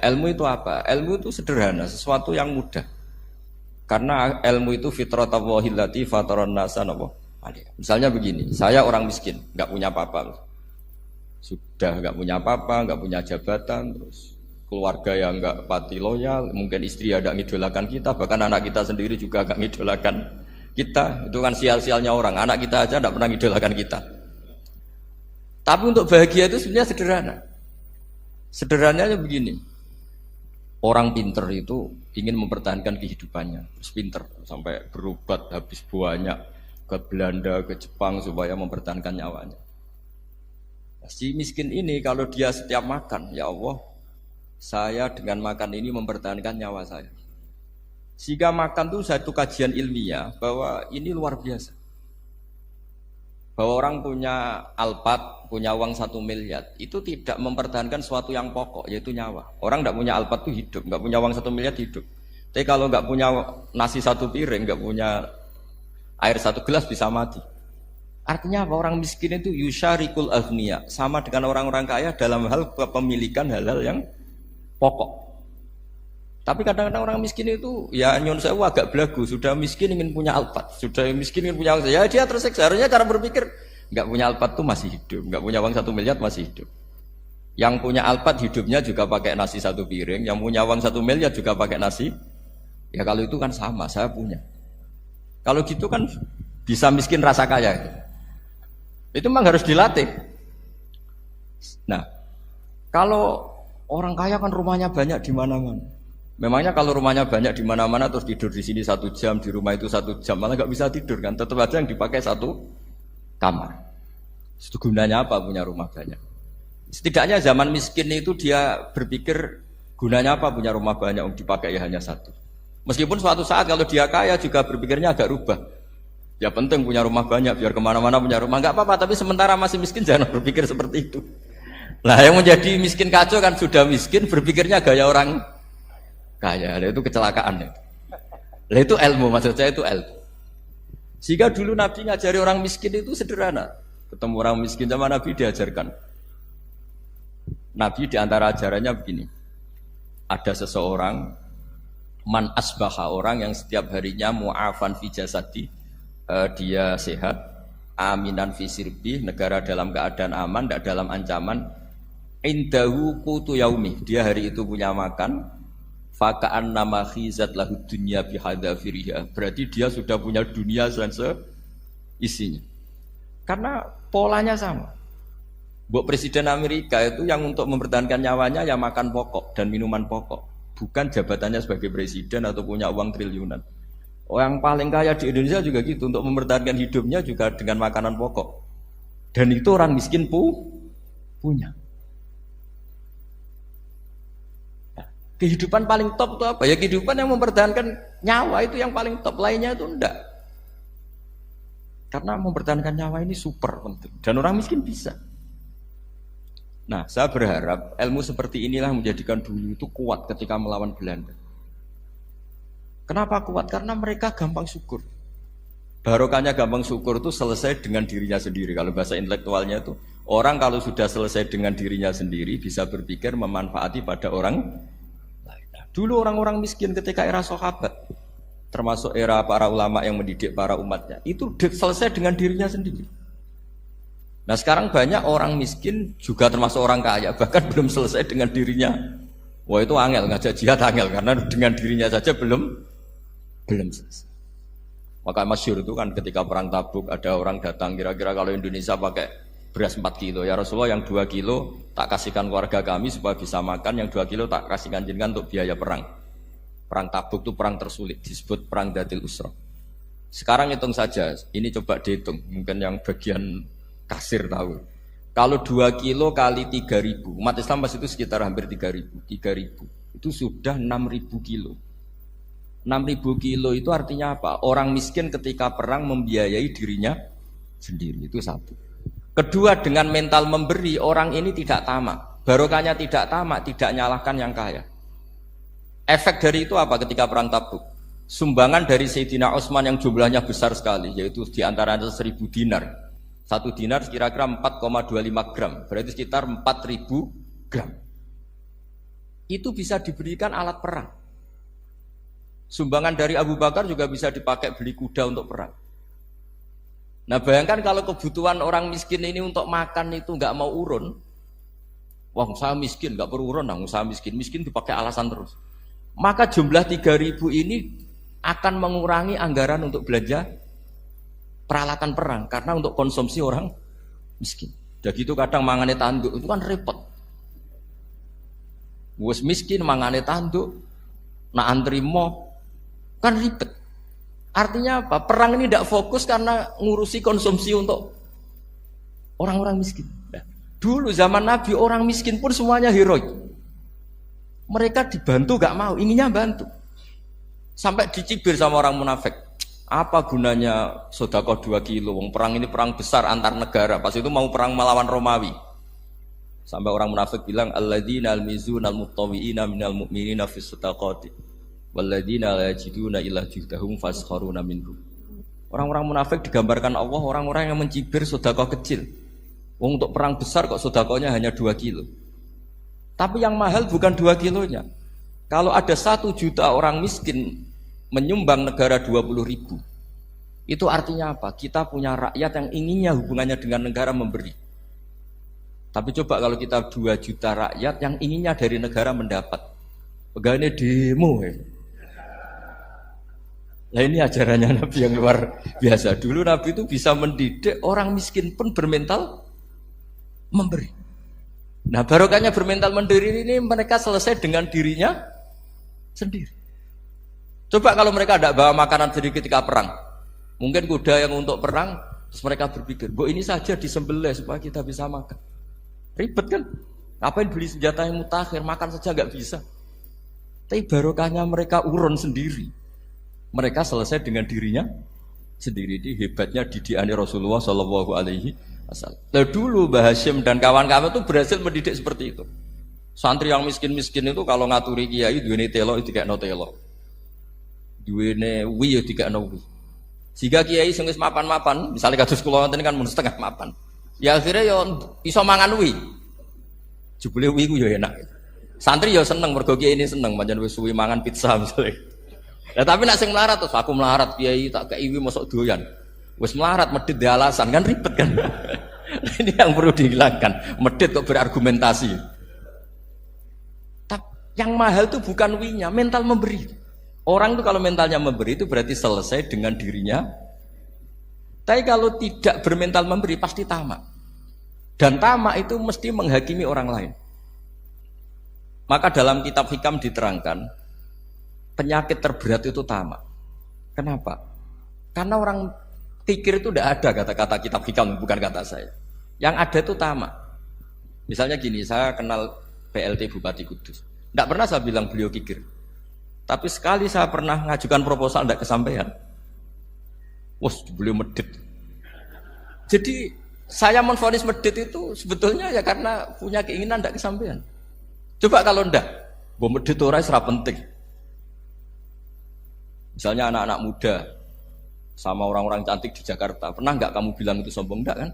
Ilmu itu apa? Ilmu itu sederhana, sesuatu yang mudah. Karena ilmu itu fitratallahi allati fataran nasa napa? Misalnya begini, saya orang miskin, nggak punya apa-apa. Sudah nggak punya apa-apa, nggak punya jabatan, terus keluarga yang nggak pati loyal, mungkin istri ada ngidolakan kita, bahkan anak kita sendiri juga nggak ngidolakan kita. Itu kan sial-sialnya orang, anak kita aja nggak pernah ngidolakan kita. Tapi untuk bahagia itu sebenarnya sederhana. Sederhananya begini, orang pinter itu ingin mempertahankan kehidupannya, terus pinter sampai berobat habis banyak ke Belanda, ke Jepang supaya mempertahankan nyawanya. Si miskin ini kalau dia setiap makan, ya Allah, saya dengan makan ini mempertahankan nyawa saya. Sehingga makan itu satu kajian ilmiah bahwa ini luar biasa. Bahwa orang punya Alphard, punya uang 1 miliar, itu tidak mempertahankan sesuatu yang pokok, yaitu nyawa. Orang tidak punya Alphard itu hidup, nggak punya uang 1 miliar hidup. Tapi kalau nggak punya nasi 1 piring, nggak punya air 1 gelas bisa mati. Artinya apa? Orang miskin itu yusyarikul aghniya, sama dengan orang-orang kaya dalam hal kepemilikan hal-hal yang pokok. Tapi kadang-kadang orang miskin itu ya nyon sewu agak belagu, sudah miskin ingin punya Alphard, sudah miskin ingin punya uang, ya dia tersiksa. Harusnya cara berpikir nggak punya Alphard tuh masih hidup, nggak punya uang 1 miliar masih hidup. Yang punya Alphard hidupnya juga pakai nasi 1 piring, yang punya uang 1 miliar juga pakai nasi. Ya kalau itu kan sama, saya punya. Kalau gitu kan bisa miskin rasa kaya. Itu memang harus dilatih. Nah, kalau orang kaya kan rumahnya banyak di mana-mana. Memangnya kalau rumahnya banyak di mana-mana terus tidur di sini 1 jam, di rumah itu 1 jam, malah nggak bisa tidur kan? Tetap aja yang dipakai 1 kamar. Itu gunanya apa punya rumah banyak? Setidaknya zaman miskin itu dia berpikir gunanya apa punya rumah banyak untuk dipakai ya hanya 1. Meskipun suatu saat kalau dia kaya juga berpikirnya agak rubah. Ya penting punya rumah banyak biar kemana-mana punya rumah, nggak apa-apa. Tapi sementara masih miskin jangan berpikir seperti itu. Nah yang menjadi miskin kacau kan sudah miskin berpikirnya gaya orang kaya, itu kecelakaan. Lah itu ilmu, maksud saya itu ilmu. Sehingga dulu Nabi ngajari orang miskin itu sederhana. Ketemu orang miskin sama Nabi diajarkan. Nabi diantara ajarannya begini. Ada seseorang man asbaha, orang yang setiap harinya mu'afan fi jasadi, dia sehat, aminan fi sirbi, negara dalam keadaan aman, tidak dalam ancaman. Indahu qutu yaumi, dia hari itu punya makan. Faka'an nama khizat lahu dunya bihadzafiriha, berarti dia sudah punya dunia dan seisinya. Karena polanya sama. Buat Presiden Amerika itu yang untuk mempertahankan nyawanya ya makan pokok dan minuman pokok, bukan jabatannya sebagai presiden atau punya uang triliunan. Yang paling kaya di Indonesia juga gitu, untuk mempertahankan hidupnya juga dengan makanan pokok. Dan itu orang miskin punya. Kehidupan paling top itu apa? Ya kehidupan yang mempertahankan nyawa itu yang paling top, lainnya itu enggak. Karena mempertahankan nyawa ini super penting. Dan orang miskin bisa. Nah, saya berharap ilmu seperti inilah menjadikan dulu itu kuat ketika melawan Belanda. Kenapa kuat? Karena mereka gampang syukur. Barokahnya gampang syukur itu selesai dengan dirinya sendiri. Kalau bahasa intelektualnya itu, orang kalau sudah selesai dengan dirinya sendiri bisa berpikir memanfaati pada orang. Dulu orang-orang miskin ketika era sahabat, termasuk era para ulama yang mendidik para umatnya, itu selesai dengan dirinya sendiri. Nah sekarang banyak orang miskin juga termasuk orang kaya, bahkan belum selesai dengan dirinya. Wah itu angel, ngajak jihad angel, karena dengan dirinya saja belum selesai. Maka masyhur itu kan ketika perang Tabuk ada orang datang, kira-kira kalau Indonesia pakai beras 4 kilo, ya Rasulullah yang 2 kilo tak kasihkan keluarga kami supaya bisa makan, yang 2 kilo tak kasihkan jenengan untuk biaya perang. Perang Tabuk itu perang tersulit, disebut perang Dhatil Usra. Sekarang hitung saja, ini coba dihitung, mungkin yang bagian kasir tahu. Kalau 2 kilo kali 3.000, umat Islam pas itu sekitar hampir 3.000, itu sudah 6.000 kilo. 6.000 kilo itu artinya apa? Orang miskin ketika perang membiayai dirinya sendiri, itu satu. Kedua, dengan mental memberi, orang ini tidak tamak. Barokahnya tidak tamak, tidak nyalahkan yang kaya. Efek dari itu apa ketika perang Tabuk? Sumbangan dari Sayyidina Utsman yang jumlahnya besar sekali, yaitu diantaranya 1.000 dinar. 1 dinar kira-kira 4,25 gram, berarti sekitar 4.000 gram. itu bisa diberikan alat perang. Sumbangan dari Abu Bakar juga bisa dipakai beli kuda untuk perang. Nah bayangkan kalau kebutuhan orang miskin ini untuk makan itu nggak mau urun, wah saya miskin nggak perlu urun, saya miskin dipakai alasan terus. Maka jumlah 3.000 ini akan mengurangi anggaran untuk belanja peralatan perang karena untuk konsumsi orang miskin. Dan gitu kadang mangane tanduk itu kan repot. Wes miskin mangane tanduk, nak antri mo kan ribet. Artinya apa? Perang ini tidak fokus karena ngurusi konsumsi untuk orang-orang miskin. Nah, dulu zaman Nabi orang miskin pun semuanya heroik. Mereka dibantu gak mau, inginnya bantu. Sampai dicibir sama orang munafik. Apa gunanya sedekah 2 kilo? Perang ini perang besar antar negara. Pas itu mau perang melawan Romawi. Sampai orang munafik bilang alladzina almizuna almuttawiina minal mu'minina fis sadaqati. Walladzina la yajiduna illa juhdahum faskharuna minhum. Orang-orang munafik digambarkan Allah orang-orang yang mencibir sedekah kecil. Wong untuk perang besar kok sedekahnya hanya 2 kilo. Tapi yang mahal bukan 2 kilonya. Kalau ada 1 juta orang miskin menyumbang negara 20.000, itu artinya apa? Kita punya rakyat yang inginnya hubungannya dengan negara memberi. Tapi coba kalau kita 2 juta rakyat yang inginnya dari negara mendapat, pegawainya demo ya. Nah ini ajarannya Nabi yang luar biasa. Dulu Nabi itu bisa mendidik orang miskin pun bermental memberi. Nah barokahnya bermental mandiri ini mereka selesai dengan dirinya sendiri. Coba kalau mereka tidak bawa makanan sendiri ketika perang, mungkin kuda yang untuk perang, terus mereka berpikir, "Bu ini saja disembelih supaya kita bisa makan." Ribet kan? Ngapain beli senjata yang mutakhir, makan saja nggak bisa. Tapi barokahnya mereka urun sendiri. Mereka selesai dengan dirinya sendiri. Ini hebatnya didikan Rasulullah Shallallahu Alaihi Wasallam. Nah, dulu Mbah Hashim dan kawan-kawan itu berhasil mendidik seperti itu. Santri yang miskin-miskin itu kalau ngaturi kiai duwene telo itu dikekno telo. Duwene wi yo dikekno wi. Sehingga kiai sing wis mapan-mapan, misalnya kados kula wonten kan mun setengah mapan. Ya akhirnya yo iso mangan wi. Jebule wi ku yo enak. Santri yo seneng mergo kiai ini seneng pancen wis suwi mangan pizza misalnya. Ya tapi nak sing melarat terus aku melarat kiai tak kei wi mosok doyan. Wis melarat medhit di alasan kan ribet kan. Ini yang perlu dihilangkan. Medhit kok berargumentasi. Yang mahal itu bukan winya, mental memberi. Orang itu kalau mentalnya memberi itu berarti selesai dengan dirinya. Tapi kalau tidak bermental memberi pasti tamak. Dan tamak itu mesti menghakimi orang lain. Maka dalam kitab Hikam diterangkan penyakit terberat itu tamak. Kenapa? Karena orang pikir itu tidak ada kata-kata kitab Hikam, bukan kata saya. Yang ada itu tamak. Misalnya gini, saya kenal PLT Bupati Kudus. Tidak pernah saya bilang beliau kikir. Tapi sekali saya pernah ngajukan proposal tidak kesampaian. Wah, beliau medit. Jadi saya menvonis medit itu sebetulnya ya karena punya keinginan tidak kesampaian. Coba kalau tidak, medit itu orang serap penting. Misalnya anak-anak muda sama orang-orang cantik di Jakarta, pernah nggak kamu bilang itu sombong? Enggak kan?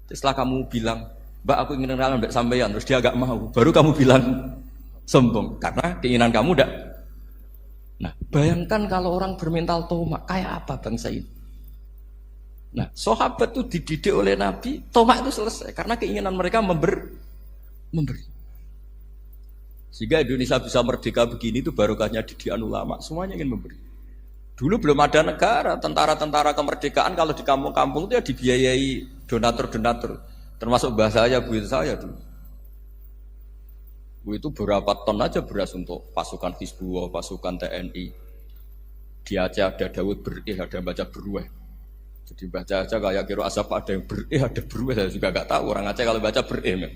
Setelah kamu bilang, Mbak aku ingin kenalan tidak sampean, terus dia agak mau, baru kamu bilang sombong karena keinginan kamu tidak. Nah, bayangkan kalau orang bermental tomak, kayak apa bangsa ini? Nah, sahabat itu dididik oleh Nabi, tomak itu selesai karena keinginan mereka memberi. Sehingga Indonesia bisa merdeka begini itu barokahnya didikan ulama, semuanya ingin memberi. Dulu belum ada negara, tentara-tentara kemerdekaan kalau di kampung-kampung itu ya dibiayai donatur-donatur, termasuk bahasa saya, bu saya dulu. Itu berapa ton aja beras untuk pasukan Hizbullah, pasukan TNI. Di Aceh ada Daud berih, ada yang baca berueh. Jadi baca aja kayak kira asap ada yang berih, ada berueh. Saya juga nggak tahu orang Aceh kalau baca berih.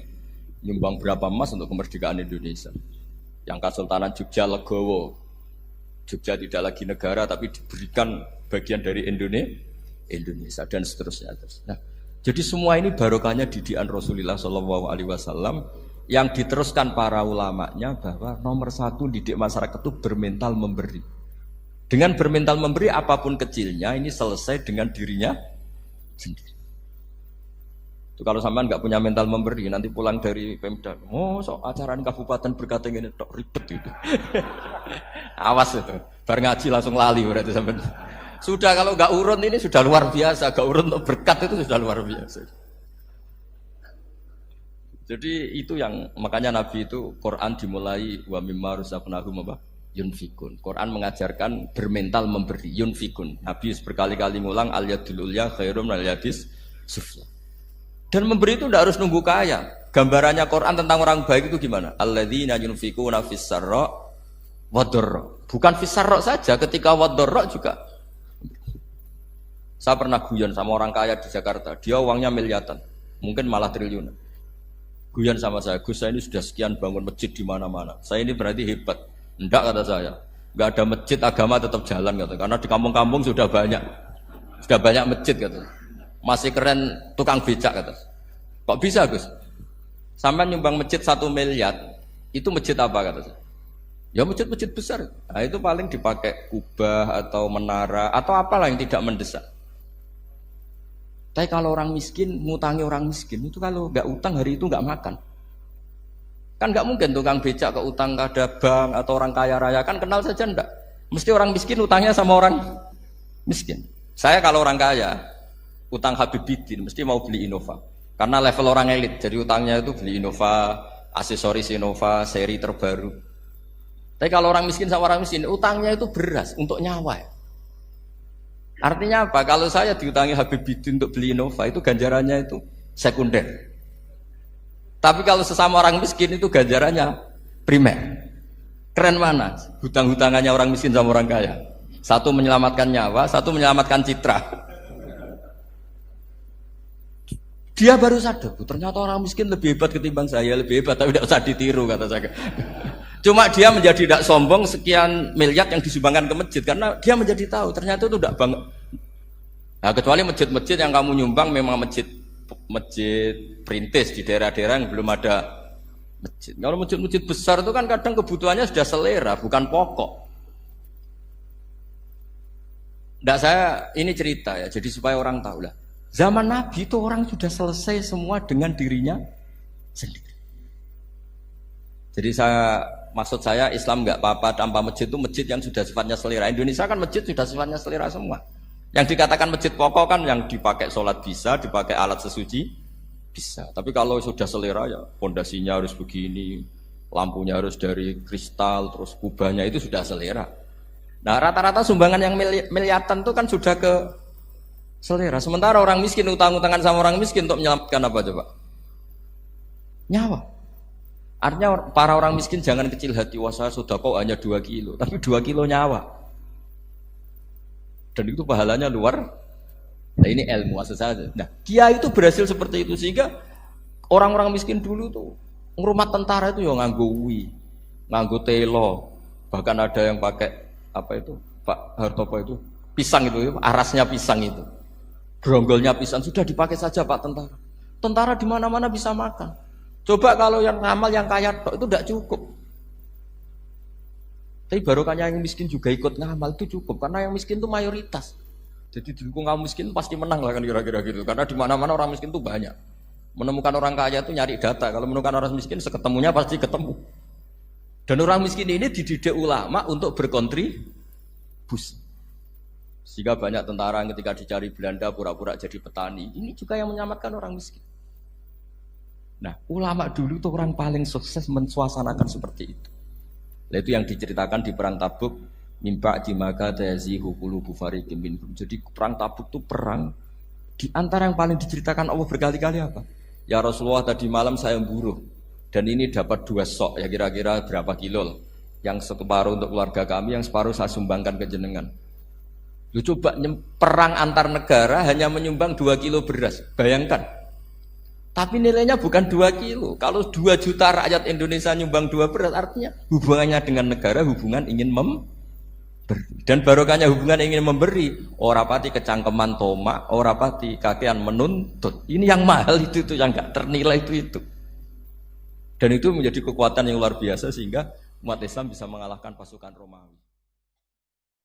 Nyumbang berapa emas untuk kemerdekaan Indonesia. Yang Kesultanan Jogja Legowo. Jogja tidak lagi negara tapi diberikan bagian dari Indonesia dan seterusnya. Nah, jadi semua ini barokahnya didikan Rasulullah SAW yang diteruskan para ulamanya bahwa nomor 1 didik masyarakat itu bermental memberi. Dengan bermental memberi apapun kecilnya ini selesai dengan dirinya sendiri. Itu kalau sampean nggak punya mental memberi, nanti pulang dari Pemda, sok acaraan kabupaten berkata ini tok ribet itu. Awas itu, bar ngaji langsung lali berarti sampean. Sudah kalau nggak urun ini sudah luar biasa, nggak urun untuk berkat itu sudah luar biasa. Jadi itu yang makanya Nabi itu Quran dimulai wa mimma razaqnahum yunfikun. Quran mengajarkan bermental memberi yunfikun. Nabi berkali-kali ngulang al yadul ulya khairum al yadis sufla. Dan memberi itu tidak harus nunggu kaya. Gambarannya Quran tentang orang baik itu gimana? Alladzina yunfikuna fis sarra wadharra. Bukan fis sarra saja, ketika wadharra juga. Saya pernah guyon sama orang kaya di Jakarta. Dia uangnya miliaran, mungkin malah triliunan. Guyon sama saya, Gus saya ini sudah sekian bangun masjid di mana-mana. Saya ini berarti hebat. Enggak kata saya. Enggak ada masjid agama tetap jalan kata. Karena di kampung-kampung sudah banyak masjid kata. Masih keren tukang becak kata. Kok bisa Gus? Sampai nyumbang masjid 1 miliar, itu masjid apa kata saya? Ya masjid-masjid besar. Nah, itu paling dipakai kubah atau menara atau apalah yang tidak mendesak. Tapi kalau orang miskin, ngutangi orang miskin itu kalau nggak utang hari itu nggak makan. Kan nggak mungkin tukang becak ke utang ada bank atau orang kaya raya kan kenal saja ndak. Mesti orang miskin utangnya sama orang miskin. Saya kalau orang kaya utang Habibidin mesti mau beli Innova karena level orang elit jadi utangnya itu beli Innova, aksesoris Innova, seri terbaru. Tapi kalau orang miskin sama orang miskin utangnya itu beras untuk nyawa. Artinya apa? Kalau saya diutangi Habibidin untuk beli Innova itu ganjarannya itu sekunder. Tapi kalau sesama orang miskin itu ganjarannya primer. Keren mana? Hutang-hutangannya orang miskin sama orang kaya. Satu menyelamatkan nyawa, satu menyelamatkan citra. Dia baru sadar, ternyata orang miskin lebih hebat ketimbang saya, lebih hebat, tapi tidak usah ditiru kata saya. Cuma dia menjadi tidak sombong sekian miliar yang disumbangkan ke masjid karena dia menjadi tahu ternyata itu tidak banget. Nah, kecuali masjid-masjid yang kamu nyumbang memang masjid perintis di daerah-daerah yang belum ada masjid. Kalau masjid-masjid besar itu kan kadang kebutuhannya sudah selera, bukan pokok. Nggak saya ini cerita ya, jadi supaya orang tahu lah. Zaman Nabi itu orang sudah selesai semua dengan dirinya sendiri. Jadi maksud saya Islam nggak apa-apa tanpa masjid itu masjid yang sudah sifatnya selera. Indonesia kan masjid sudah sifatnya selera semua. Yang dikatakan masjid pokok kan yang dipakai sholat bisa, dipakai alat sesuci bisa. Tapi kalau sudah selera ya pondasinya harus begini, lampunya harus dari kristal, terus kubahnya itu sudah selera. Nah rata-rata sumbangan yang miliatan itu kan sudah ke selera. Sementara orang miskin utang-utangan sama orang miskin untuk menyelamatkan apa coba? Nyawa. Artinya para orang miskin jangan kecil hati. Wah saya sedekah hanya 2 kilo, tapi 2 kilo nyawa. Dan itu pahalanya luar. Nah ini ilmu asal saja. Nah Kiai itu berhasil seperti itu sehingga orang-orang miskin dulu tuh ngrumat tentara itu ya nganggo wi, nganggo telo, bahkan ada yang pakai apa itu Pak Hartopo itu pisang itu, arasnya pisang itu. Gronggolnya pisang sudah dipakai saja Pak tentara. Tentara di mana-mana bisa makan. Coba kalau yang ngamal yang kaya itu tidak cukup. Tapi barokahnya yang miskin juga ikut ngamal itu cukup karena yang miskin itu mayoritas. Jadi didukung kaum miskin pasti menang lah kan kira-kira gitu. Karena di mana-mana orang miskin itu banyak. Menemukan orang kaya itu nyari data. Kalau menemukan orang miskin seketemunya pasti ketemu. Dan orang miskin ini dididik ulama untuk berkontribusi. Sehingga banyak tentara yang ketika dicari Belanda pura-pura jadi petani. Ini juga yang menyelamatkan orang miskin. Nah, ulama dulu itu orang paling sukses mensuasanakan seperti itu. Nah, itu yang diceritakan di perang Tabuk. Mimpa dimaka tayazihu qulubu fariqin minhum. Jadi perang Tabuk itu perang di antara yang paling diceritakan Allah berkali-kali apa? Ya Rasulullah tadi malam saya buruh dan ini dapat 2 sok ya kira-kira berapa kilo. Yang separuh untuk keluarga kami, yang separuh saya sumbangkan ke jenengan. Lu coba perang antar negara hanya menyumbang 2 kilo beras, bayangkan. Tapi nilainya bukan 2 kilo. Kalau 2 juta rakyat Indonesia nyumbang 2 beras, artinya hubungannya dengan negara hubungan ingin memberi. Dan barokahnya hubungan ingin memberi, ora pati kecangkeman tomak, ora pati kakean menuntut. Ini yang mahal itu yang nggak ternilai itu. Dan itu menjadi kekuatan yang luar biasa sehingga umat Islam bisa mengalahkan pasukan Romawi.